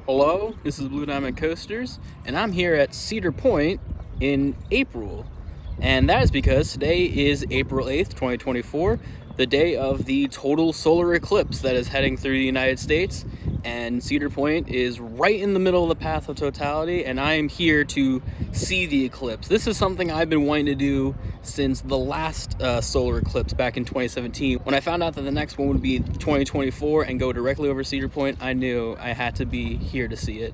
Hello, this is Blue Diamond Coasters, and I'm here at Cedar Point in April. And that is because today is April 8th, 2024, the day of the total solar eclipse that is heading through the United States. And Cedar Point is right in the middle of the path of totality, and I am here to see the eclipse. This is something I've been wanting to do since the last solar eclipse back in 2017. When I found out that the next one would be 2024 and go directly over Cedar Point, I knew I had to be here to see it.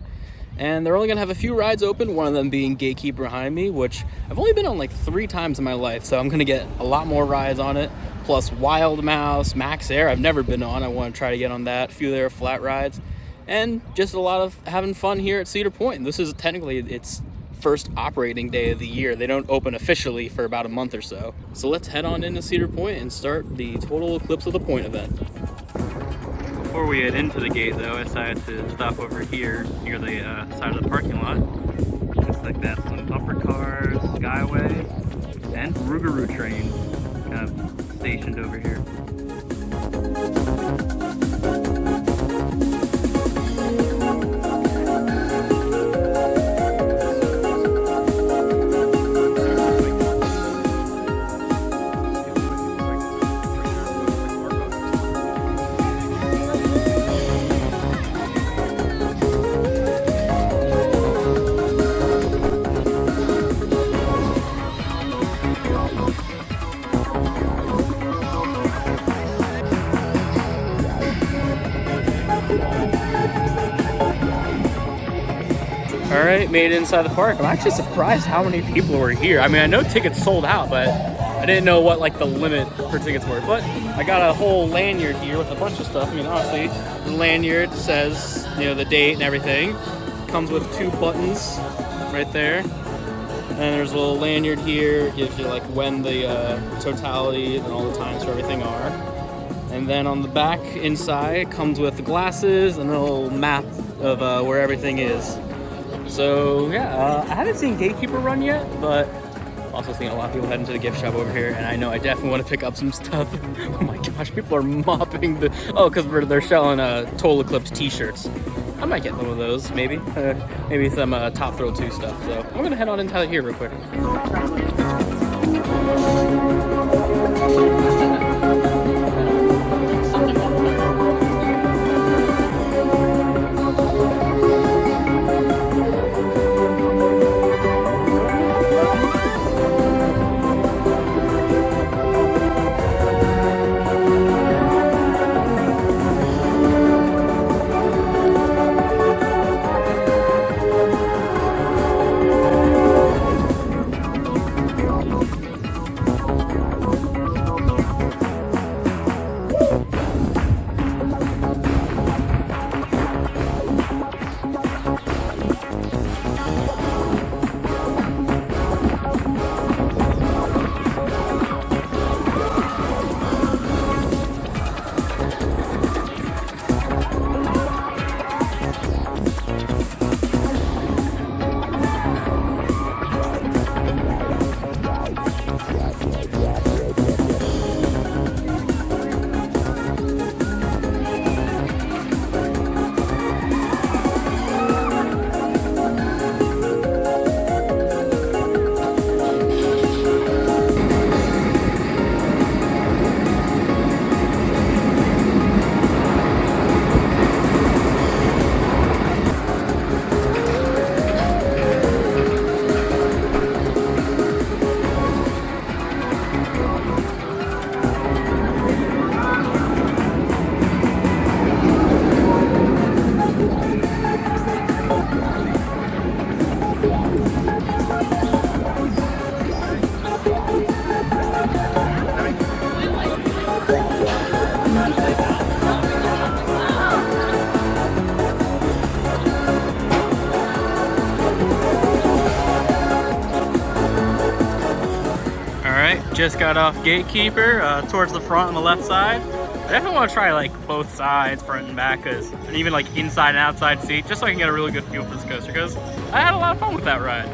And they're only gonna have a few rides open, one of them being Gatekeeper behind me, which I've only been on like 3 times in my life, so I'm gonna get a lot more rides on it. Plus Wild Mouse, maXair, I've never been on, I wanna try to get on that, a few there flat rides, and just a lot of having fun here at Cedar Point. This is technically its first operating day of the year. They don't open officially for about a month or so. So let's head on into Cedar Point and start the Total Eclipse of the Point event. Before we head into the gate though, I decided to stop over here near the side of the parking lot. Looks like that's some bumper cars, Skyway, and Rougarou trains kind of stationed over here. Alright, made it inside the park. I'm actually surprised how many people were here. I mean, I know tickets sold out, but I didn't know what like the limit for tickets were. But I got a whole lanyard here with a bunch of stuff. I mean, honestly, the lanyard says, you know, the date and everything. Comes with 2 buttons right there. And there's a little lanyard here. It gives you like when the totality and all the times for everything are. And then on the back inside comes with the glasses and a little map of where everything is. So yeah, I haven't seen Gatekeeper run yet, but also seen a lot of people heading to the gift shop over here, and I know I definitely want to pick up some stuff. Oh my gosh, people are mopping the... Oh, because they're selling Total Eclipse t-shirts. I might get one of those, maybe. Maybe some Top Thrill 2 stuff. So I'm going to head on inside here real quick. Just got off Gatekeeper towards the front on the left side. I definitely want to try like both sides, front and back, and even like inside and outside seat, just so I can get a really good feel for this coaster, because I had a lot of fun with that ride.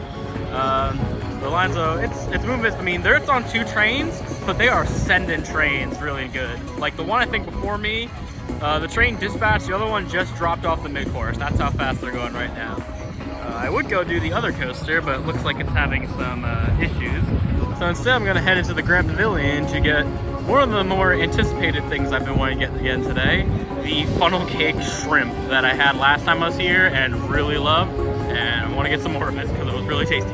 The lines, though, it's moving. I mean, it's on 2 trains, but they are sending trains really good. Like the one I think before me The train dispatched, the other one just dropped off the mid-course. That's how fast they're going right now. I would go do the other coaster, but it looks like it's having some issues. So instead I'm gonna head into the Grand Pavilion to get one of the more anticipated things I've been wanting to get again today, the funnel cake shrimp that I had last time I was here and really loved, and I want to get some more of it because it was really tasty.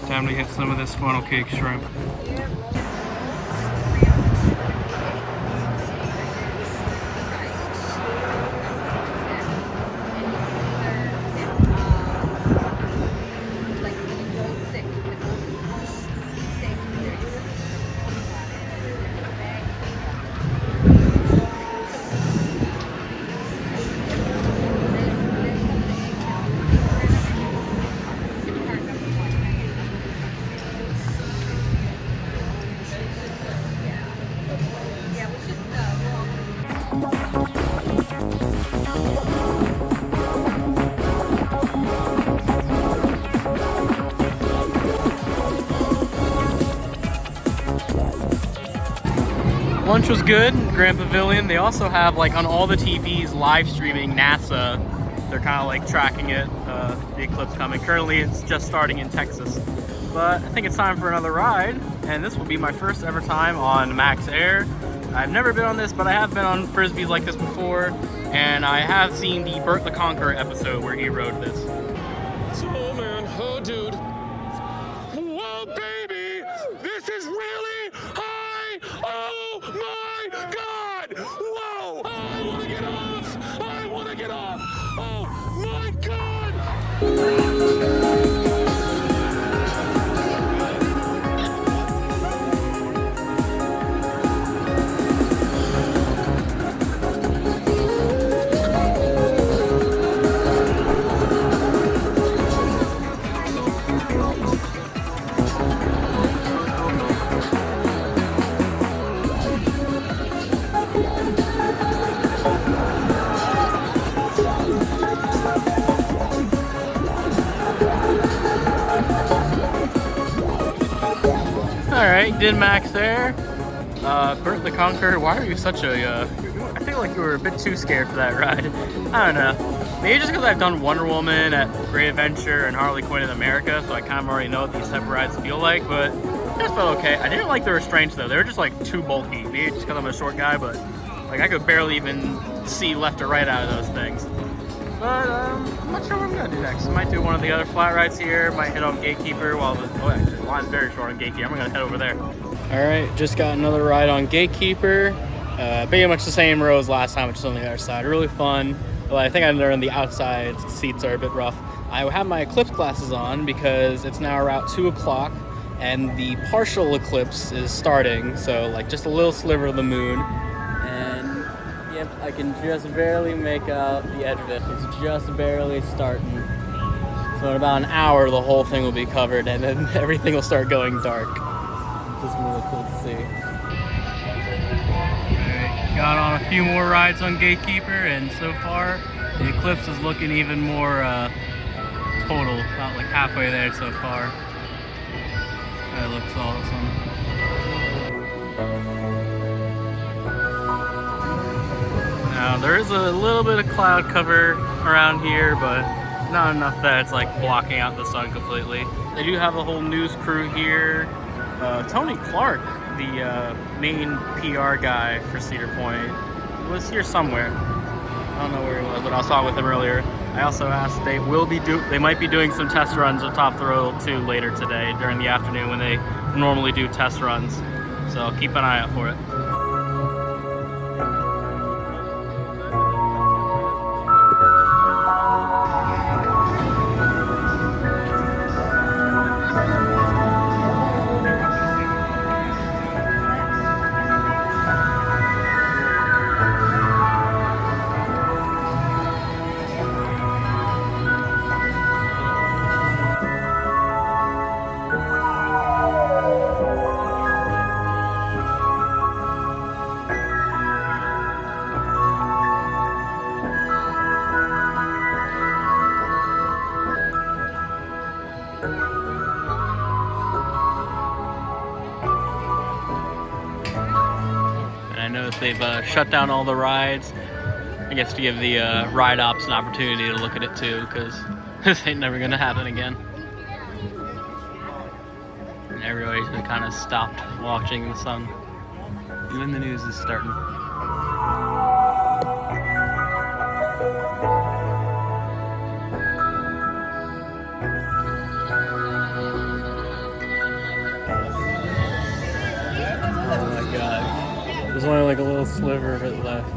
Time to get some of this funnel cake shrimp. Lunch was good, Grand Pavilion. They also have, like, on all the TVs live streaming NASA. They're kind of like tracking it, the eclipse coming. Currently it's just starting in Texas. But I think it's time for another ride, and this will be my first ever time on maXair. I've never been on this, but I have been on Frisbees like this before, and I have seen the Bert the Conqueror episode where he rode this. So man, oh dude. Whoa baby, this is really high. Oh my God. Whoa, I wanna get off. I wanna get off. Oh my God. Alright, did maXair. Bert the Conqueror, why are you such a, I feel like you were a bit too scared for that ride. I don't know. Maybe just because I've done Wonder Woman at Great Adventure and Harley Quinn in America, so I kind of already know what these type of rides feel like, but it just felt okay. I didn't like the restraints though. They were just like too bulky. Maybe just because I'm a short guy, but like I could barely even see left or right out of those things. But I'm not sure what I'm gonna do next. I might do one of the other flat rides here. Might hit on Gatekeeper while the line's very short on Gatekeeper. I'm gonna head over there. All right, just got another ride on Gatekeeper. Pretty much the same row as last time, which is on the other side. Really fun. Well, I think I'm there on the outside. Seats are a bit rough. I have my eclipse glasses on because it's now around 2 o'clock and the partial eclipse is starting. So like just a little sliver of the moon. And yep, I can just barely make out the edge of it. It's just barely starting. So in about an hour, the whole thing will be covered and then everything will start going dark. It's really cool to see. Alright, got on a few more rides on Gatekeeper, and so far the eclipse is looking even more total. About like halfway there so far. That looks awesome. Now there is a little bit of cloud cover around here, but not enough that it's like blocking out the sun completely. They do have a whole news crew here. Tony Clark, the main PR guy for Cedar Point, was here somewhere. I don't know where he was, but I saw with him earlier. I also asked they might be doing some test runs of Top Thrill 2 later today during the afternoon when they normally do test runs. So keep an eye out for it. They've shut down all the rides. I guess to give the ride ops an opportunity to look at it too, because this ain't never gonna happen again. And everybody's been kind of stopped watching the sun. Even the news is starting. There's only like a little sliver of it left.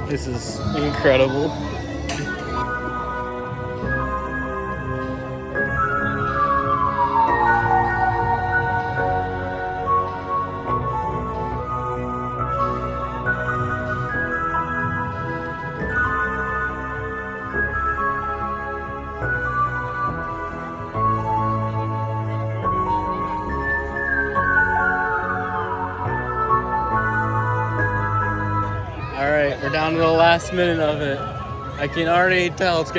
This is incredible. Alright, we're down to the last minute of it. I can already tell it's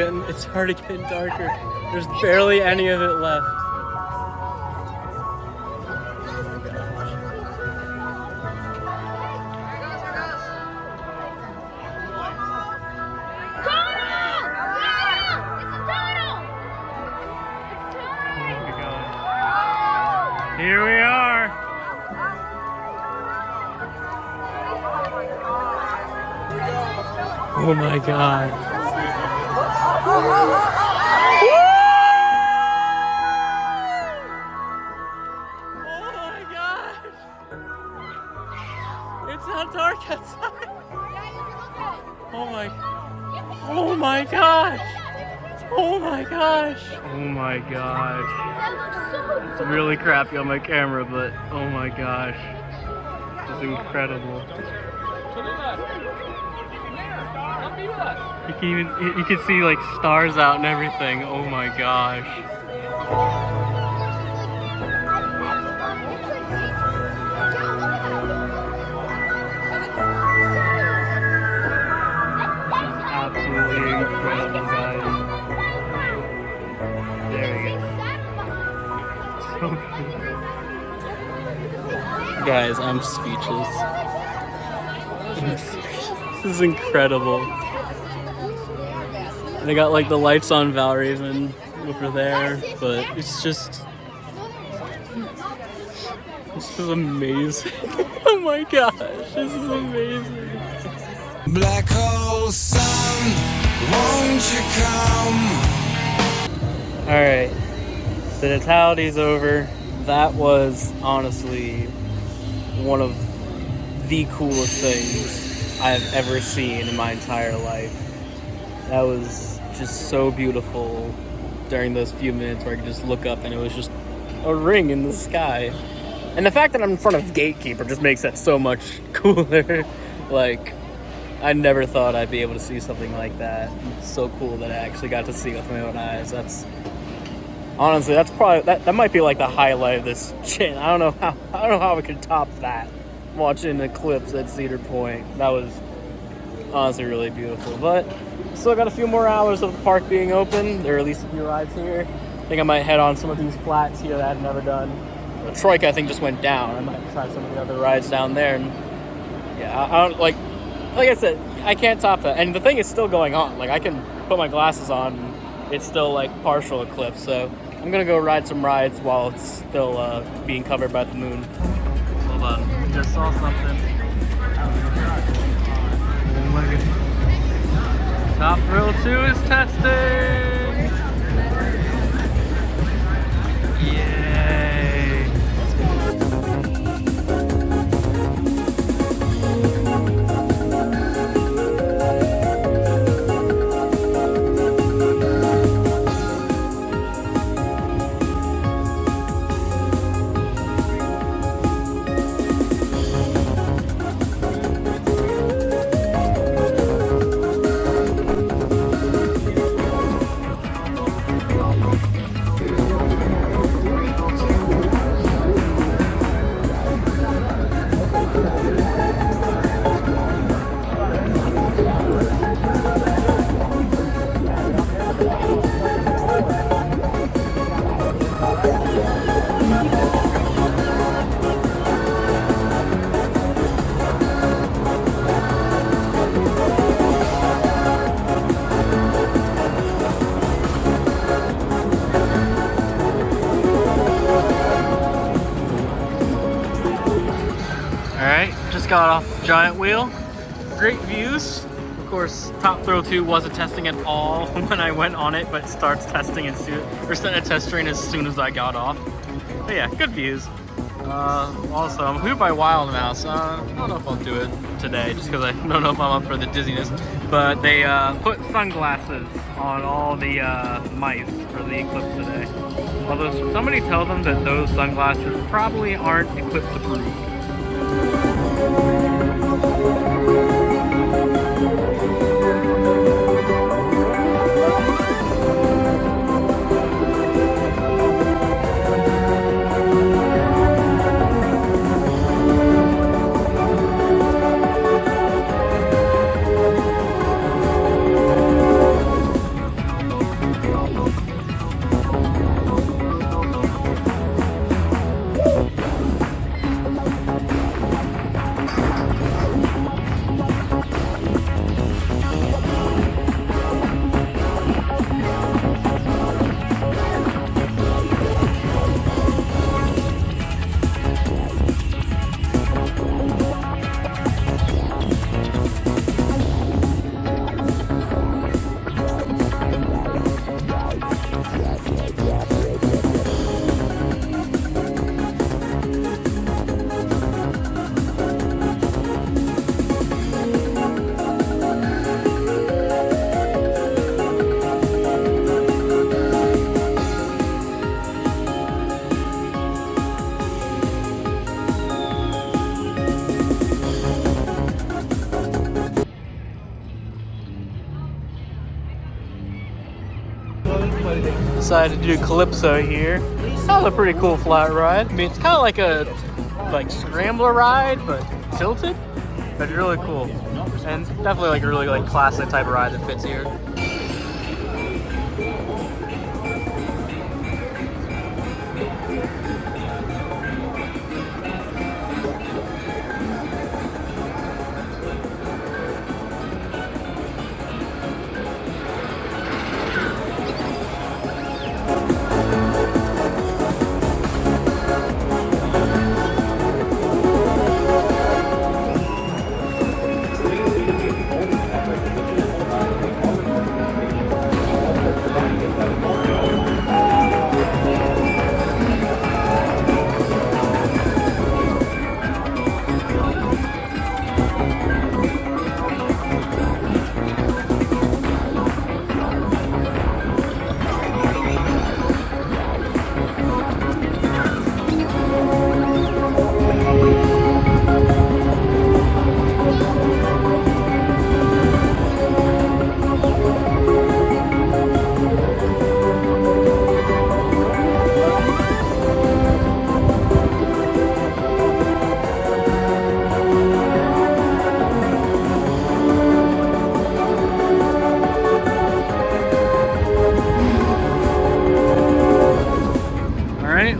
already getting darker. There's barely any of it left. Here we are. Oh my god. Oh my gosh. It's not dark outside. Oh my gosh. Oh my gosh. Oh my gosh. It's really crappy on my camera, but oh my gosh. It's incredible. You can see like stars out and everything. Oh my gosh. Absolutely incredible, guys. There we go. So beautiful. Guys, I'm speechless. This is incredible. They got like the lights on Valraven over there, but it's just this is amazing. Oh my gosh, this is amazing. Black hole sun, won't you come? Alright, the Totality's over. That was honestly one of the coolest things I've ever seen in my entire life. That was just so beautiful during those few minutes where I could just look up and it was just a ring in the sky. And the fact that I'm in front of Gatekeeper just makes that so much cooler. Like, I never thought I'd be able to see something like that. It's so cool that I actually got to see it with my own eyes. Honestly, that's probably that might be like the highlight of this chin. I don't know how we could top that. Watching an eclipse at Cedar Point. That was honestly really beautiful. But still got a few more hours of the park being open. There are at least a few rides here. I think I might head on some of these flats here that I've never done. The Troika I think just went down. I might try some of the other rides down there. And yeah, I don't like I said, I can't top that. And the thing is still going on. Like I can put my glasses on and it's still like partial eclipse. So I'm gonna go ride some rides while it's still being covered by the moon. Hold on, I just saw something. Oh my goodness. Top Thrill 2 is testing! Yay! just got off the giant wheel. Great views. Of course, Top Thrill 2 wasn't testing at all when I went on it, but it starts testing or started a test train as soon as I got off. But yeah, good views. Also, I'm here by Wild Mouse. I don't know if I'll do it today, just because I don't know if I'm up for the dizziness. But they put sunglasses on all the mice for the eclipse today. Although somebody tell them that those sunglasses probably aren't eclipse approved. Decided to do Calypso here. That was a pretty cool flat ride. I mean, it's kind of like a scrambler ride, but tilted. But really cool, and definitely like a really classic type of ride that fits here.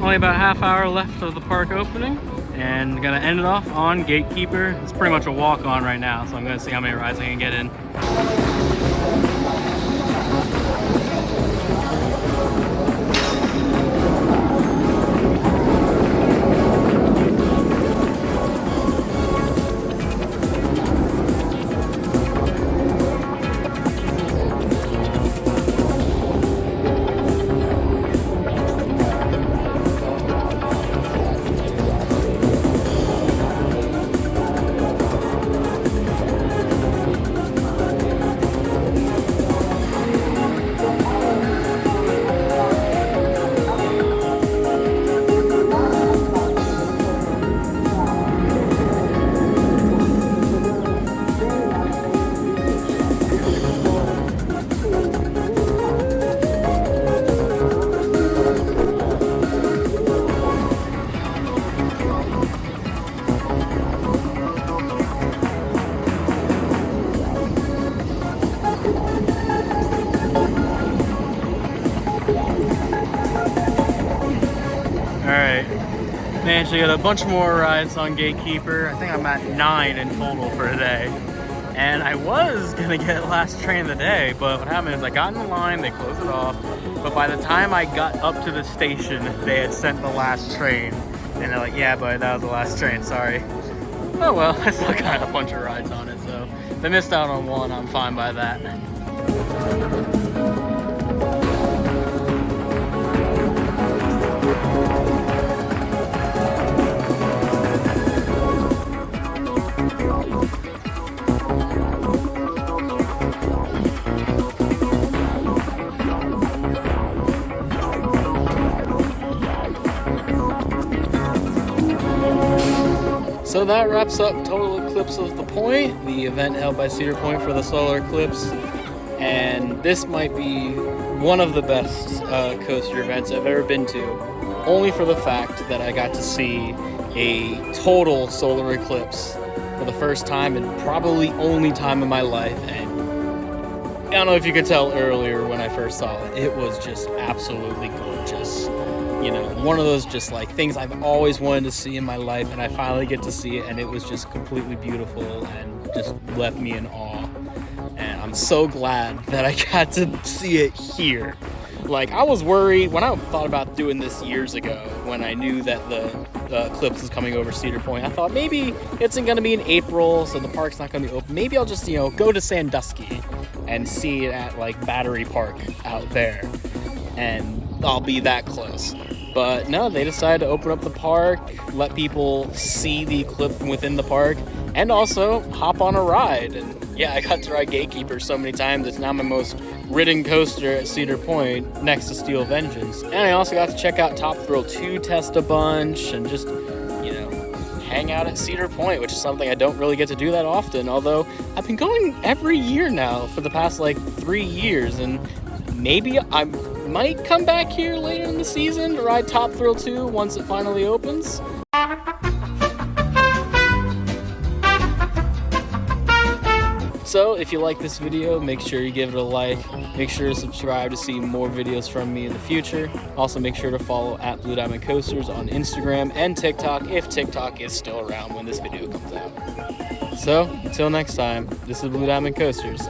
Only about a half hour left of the park opening, and gonna end it off on Gatekeeper. It's pretty much a walk on right now, so I'm gonna see how many rides I can get in. Managed to get a bunch more rides on Gatekeeper. I think I'm at 9 in total for today. And I was gonna get last train of the day, but what happened is I got in the line, they closed it off, but by the time I got up to the station, they had sent the last train. And they're like, yeah, but that was the last train, sorry. Oh well, I still got a bunch of rides on it, so if I missed out on one, I'm fine by that. So that wraps up Total Eclipse of the Point, the event held by Cedar Point for the solar eclipse. And this might be one of the best coaster events I've ever been to, only for the fact that I got to see a total solar eclipse for the first time and probably only time in my life. And I don't know if you could tell earlier when I first saw it, it was just absolutely gorgeous. You know, one of those just like things I've always wanted to see in my life, and I finally get to see it, and it was just completely beautiful and just left me in awe. And I'm so glad that I got to see it here. Like, I was worried when I thought about doing this years ago, when I knew that the eclipse was coming over Cedar Point. I thought maybe it's going to be in April, so the park's not going to be open. Maybe I'll just, you know, go to Sandusky and see it at like Battery Park out there, and I'll be that close. But no, they decided to open up the park, let people see the eclipse from within the park, and also hop on a ride. And yeah, I got to ride Gatekeeper so many times, it's now my most ridden coaster at Cedar Point, next to Steel Vengeance. And I also got to check out Top Thrill 2 test a bunch, and just, you know, hang out at Cedar Point, which is something I don't really get to do that often, although I've been going every year now for the past like 3 years, and maybe I might come back here later in the season to ride Top Thrill 2 once it finally opens. So if you like this video, make sure you give it a like, make sure to subscribe to see more videos from me in the future. Also make sure to follow at Blue Diamond Coasters on Instagram and TikTok, if TikTok is still around when this video comes out. So until next time, this is Blue Diamond Coasters.